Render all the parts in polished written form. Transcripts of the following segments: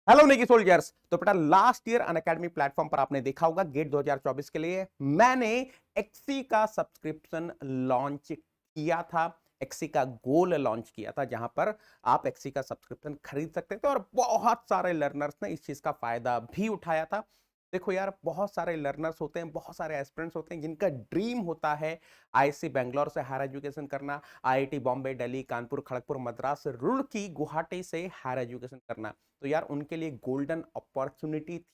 Hello निकी soldiers. तो बेटा last year Unacademy platform पर आपने देखा होगा गेट 2024 के लिए मैंने एक्सी का सब्सक्रिप्शन लॉन्च किया था। एक्सी का गोल लॉन्च किया था जहां पर आप एक्सी का सब्सक्रिप्शन खरीद सकते थे और बहुत सारे लर्नर्स ने इस चीज का फायदा भी उठाया था। देखो यार, बहुत सारे लर्नर्स होते हैं, बहुत सारे एस्पिरेंट्स होते हैं जिनका ड्रीम होता है आईआईसी बैंगलोर से हायर एजुकेशन करना, आईआईटी बॉम्बे, दिल्ली, कानपुर, खड़गपुर, मद्रास, रुड़की, गुवाहाटी से हायर एजुकेशन करना। तो यार उनके लिए गोल्डन अपॉर्चुनिटी थी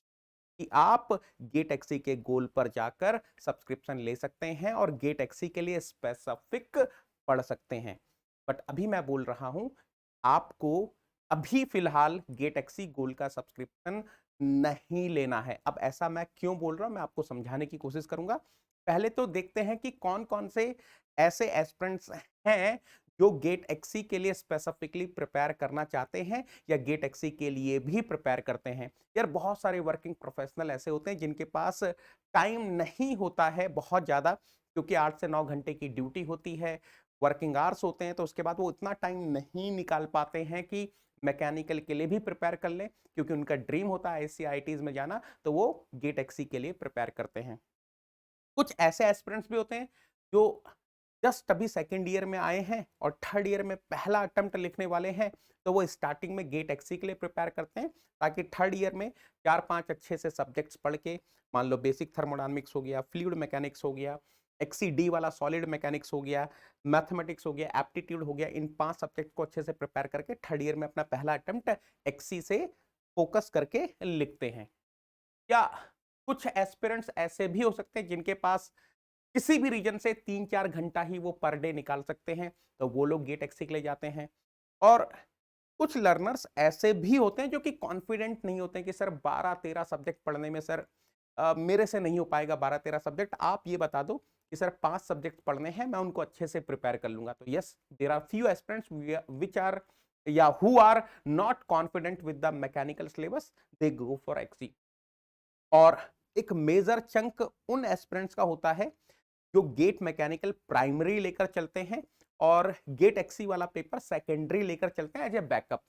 कि आप गेट एक्सी के गोल पर जाकर सब्सक्रिप्शन ले सकते हैं और गेट एक्सी के लिए स्पेसिफिक पढ़ सकते हैं। बट अभी मैं बोल रहा हूं आपको अभी फिलहाल गेट एक्सी गोल का सब्सक्रिप्शन नहीं लेना है। अब ऐसा मैं क्यों बोल रहा हूं, मैं आपको समझाने की कोशिश करूंगा। पहले तो देखते हैं कि कौन कौन से ऐसे एस्पिरेंट्स हैं जो गेट एक्सी के लिए स्पेसिफिकली प्रिपेयर करना चाहते हैं या गेट एक्सी के लिए भी प्रिपेयर करते हैं। यार बहुत सारे वर्किंग प्रोफेशनल ऐसे होते हैं जिनके पास टाइम नहीं होता है बहुत ज्यादा, क्योंकि 8 से 9 घंटे की ड्यूटी होती है, वर्किंग आवर्स होते हैं, तो उसके बाद वो इतना टाइम नहीं निकाल पाते हैं कि मैकेनिकल के लिए भी प्रिपेयर कर लें। क्योंकि उनका ड्रीम होता है आईआईटीज में जाना, तो वो गेट एक्सी के लिए प्रिपेयर करते हैं। कुछ ऐसे एस्पिरेंट्स भी होते हैं जो जस्ट अभी सेकेंड ईयर में आए हैं और थर्ड ईयर में पहला अटेम्प्ट लिखने वाले हैं, तो वो स्टार्टिंग में गेट एक्सी के लिए प्रिपेयर करते हैं ताकि थर्ड ईयर में 4-5 अच्छे से सब्जेक्ट्स पढ़ के, मान लो बेसिक थर्मोडायनामिक्स हो गया, फ्लूइड मैकेनिक्स हो गया, एक्सी डी वाला सॉलिड मैकेनिक्स हो गया, मैथमेटिक्स हो गया, एप्टीट्यूड हो गया, इन 5 सब्जेक्ट को अच्छे से प्रिपेयर करके थर्ड ईयर में अपना पहला अटेम्प्ट एक्सी से फोकस करके लिखते हैं। या कुछ एस्पिरेंट्स ऐसे भी हो सकते हैं जिनके पास किसी भी रीजन से 3-4 घंटा ही वो पर डे निकाल सकते हैं, तो वो लोग गेट एक्सी के लिए जाते हैं। और कुछ लर्नर्स ऐसे भी होते हैं जो कि कॉन्फिडेंट नहीं होते हैं कि सर 12-13 सब्जेक्ट पढ़ने में सर मेरे से नहीं हो पाएगा 12-13 सब्जेक्ट, आप ये बता दो कि सर 5 सब्जेक्ट पढ़ने हैं, मैं उनको अच्छे से प्रिपेयर कर लूंगा। तो yes, there are few aspirants which are ya who are not confident with the mechanical syllabus, they go for XE. और एक मेजर चंक उन एस्पिरेंट्स का होता है जो गेट मैकेनिकल प्राइमरी लेकर चलते हैं और गेट एक्सी वाला पेपर सेकेंडरी लेकर चलते हैं एज ए बैकअप।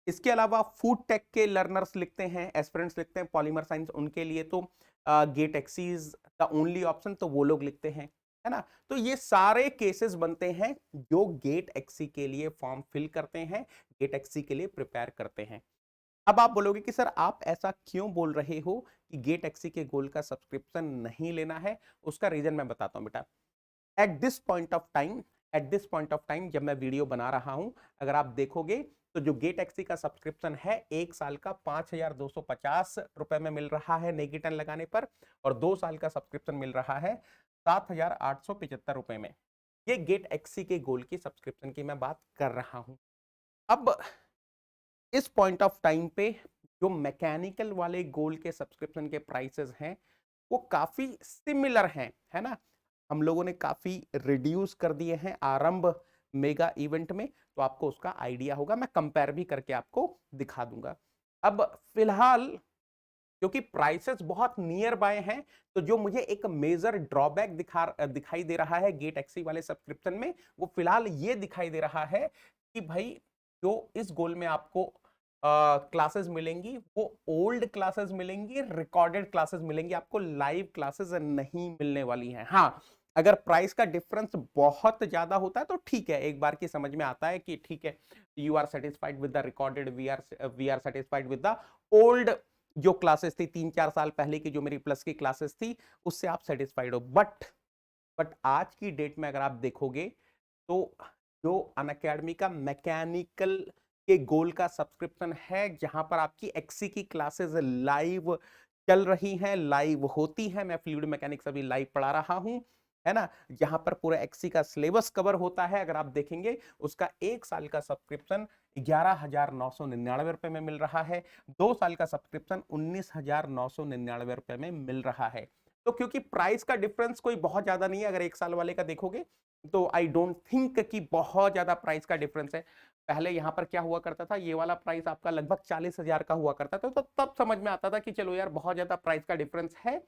इसके अलावा फूड टेक के लर्नर्स लिखते हैं, एस्पिरेंट्स लिखते हैं, पॉलीमर साइंस, उनके लिए तो GATE XE is the only option, तो वो लोग लिखते हैं, है ना। तो ये सारे केसेस बनते हैं जो गेट एक्सी के लिए फॉर्म फिल करते हैं, गेट एक्सी के लिए प्रिपेयर करते हैं। अब आप बोलोगे कि सर आप ऐसा क्यों बोल रहे हो कि गेट एक्सी के गोल का सब्सक्रिप्शन नहीं लेना है। उसका रीजन मैं बताता हूं बेटा। At this point of time at this point of time जब मैं वीडियो बना रहा हूं, अगर आप देखोगे तो जो गेट एक्सी का सब्सक्रिप्शन है 1 साल का 5,250 रुपए में मिल रहा है नेगेटन लगाने पर, और 2 साल का सब्सक्रिप्शन मिल रहा है 7,875 रुपए में। ये गेट एक्सी के गोल की सब्सक्रिप्शन की मैं बात कर रहा हूं। अब इस पॉइंट ऑफ टाइम पे जो मैकेनिकल वाले गोल के सब्सक्रिप्शन के प्राइसेस हैं वो काफी सिमिलर हैं, है ना। हम लोगों ने काफी रिड्यूस कर दिए हैं आरंभ मेगा इवेंट में, तो आपको उसका आइडिया होगा, मैं कंपेयर भी करके आपको दिखा दूंगा। अब फिलहाल क्योंकि प्राइसेस बहुत नियर बाय हैं, तो जो मुझे एक मेजर ड्रॉबैक दिखाई दे रहा है गेट एक्सी वाले सब्सक्रिप्शन में, वो फिलहाल ये दिखाई दे रहा है कि भाई जो इस गोल में आपको क्लासेस मिलेंगी वो ओल्ड क्लासेस मिलेंगी, रिकॉर्डेड क्लासेस मिलेंगी, आपको लाइव क्लासेस नहीं मिलने वाली हैं। हाँ, अगर प्राइस का डिफरेंस बहुत ज्यादा होता है तो ठीक है, एक बार की समझ में आता है कि ठीक है, you are satisfied with the recorded, we are satisfied with the old जो क्लासेस थी 3-4 साल पहले की, जो मेरी प्लस की क्लासेस थी, उससे आप सेटिस्फाइड हो। बट आज की डेट में अगर आप देखोगे तो जो अनअकैडमी का मैकेनिकल के गोल का सब्सक्रिप्शन है, जहां पर आपकी एक्सी की क्लासेस लाइव चल रही हैं, लाइव होती हैं, मैं फ्लूइड मैकेनिक्स अभी लाइव पढ़ा रहा हूं, है ना, जहां पर पूरा एक्सी का सिलेबस कवर होता है, अगर आप देखेंगे उसका 1 साल का सब्सक्रिप्शन 11,999 रुपए में मिल रहा है, 2 साल का सब्सक्रिप्शन 19,999 रुपए में मिल रहा है। तो क्योंकि प्राइस का डिफरेंस कोई बहुत ज्यादा नहीं है, अगर 1 साल वाले का देखोगे तो आई डोंट थिंक कि बहुत ज्यादा प्राइस का डिफरेंस है। पहले यहां पर क्या हुआ करता था, ये वाला प्राइस आपका लगभग 40,000 का हुआ करता था, तो तब समझ में आता था कि चलो यार बहुत ज्यादा प्राइस का डिफरेंस है,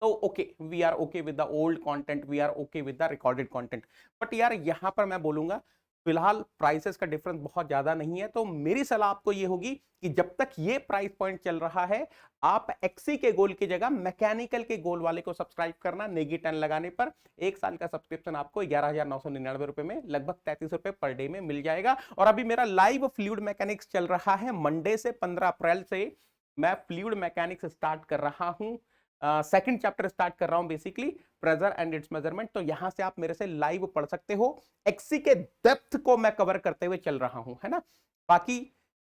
तो okay, we are okay with the old content, we are okay with the recorded content. But यार यहां पर मैं बोलूंगा फिलहाल प्राइसेस का डिफरेंस बहुत ज्यादा नहीं है, तो मेरी सलाह आपको ये होगी कि जब तक ये प्राइस पॉइंट चल रहा है, आप एक्सी के गोल की जगह मैकेनिकल के गोल वाले को सब्सक्राइब करना। नेगी 10 लगाने पर 1 साल का सब्सक्रिप्शन आपको 11,999 रुपए में, लगभग 33 रुपए पर डे में मिल जाएगा। और अभी मेरा लाइव फ्लूइड मैकेनिक्स चल रहा है, मंडे से 15 अप्रैल से मैं फ्लूइड मैकेनिक्स स्टार्ट कर रहा हूं। सेकंड चैप्टर स्टार्ट कर रहा हूं, basically pressure and it's measurement. तो यहां से आप मेरे से लाइव पढ़ सकते हो। एक्सी के डेप्थ को मैं कवर करते हुए चल रहा हूं, है ना। बाकी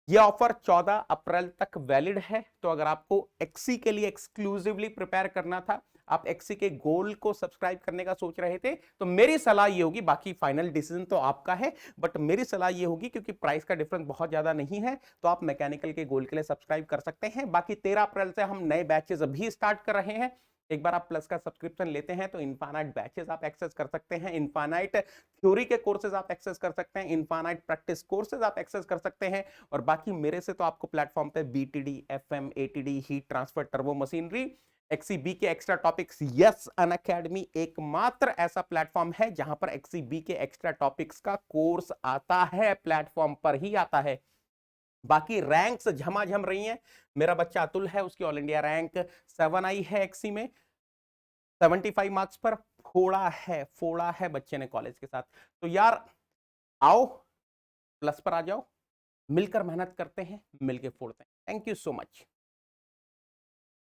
ये ऑफर 14 अप्रैल तक वैलिड है, तो अगर आपको एक्सी के लिए एक्सक्लूसिवली प्रिपेयर करना था, आप एक्सी के गोल को सब्सक्राइब करने का सोच रहे थे, तो मेरी सलाह ये होगी, बाकी फाइनल डिसीजन तो आपका है, बट मेरी सलाह ये होगी क्योंकि प्राइस का डिफरेंस बहुत ज्यादा नहीं है, तो आप मैकेनिकल के गोल के लिए सब्सक्राइब कर सकते हैं। बाकी 13 अप्रैल से हम नए बैचेस अभी स्टार्ट कर रहे हैं। एक बार आप प्लस का सब्सक्रिप्शन लेते हैं तो इनफाइनाइट बैचेस आप एक्सेस कर सकते हैं, इनफाइनाइट थ्योरी के कोर्सेज आप एक्सेस कर सकते हैं, इनफाइनाइट प्रैक्टिस कोर्सेज आप एक्सेस कर सकते हैं। और बाकी मेरे से तो आपको प्लेटफॉर्म पे BTD, FM, ATD, heat transfer, turbo machinery, XE B के एक्स्ट्रा टॉपिक्स, यस अनअकैडमी एकमात्र ऐसा प्लेटफॉर्म है जहां पर एक्सीबी के एक्स्ट्रा टॉपिक्स का कोर्स आता है, प्लेटफॉर्म पर ही आता है। बाकी रैंक्स झमाझम रही हैं। मेरा बच्चा अतुल है, उसकी ऑल इंडिया रैंक 7 आई है एक्सी में, 75 मार्क्स पर। फोड़ा है बच्चे ने कॉलेज के साथ। तो यार आओ, प्लस पर आ जाओ, मिलकर मेहनत करते हैं, मिलकर फोड़ते हैं। Thank you so much.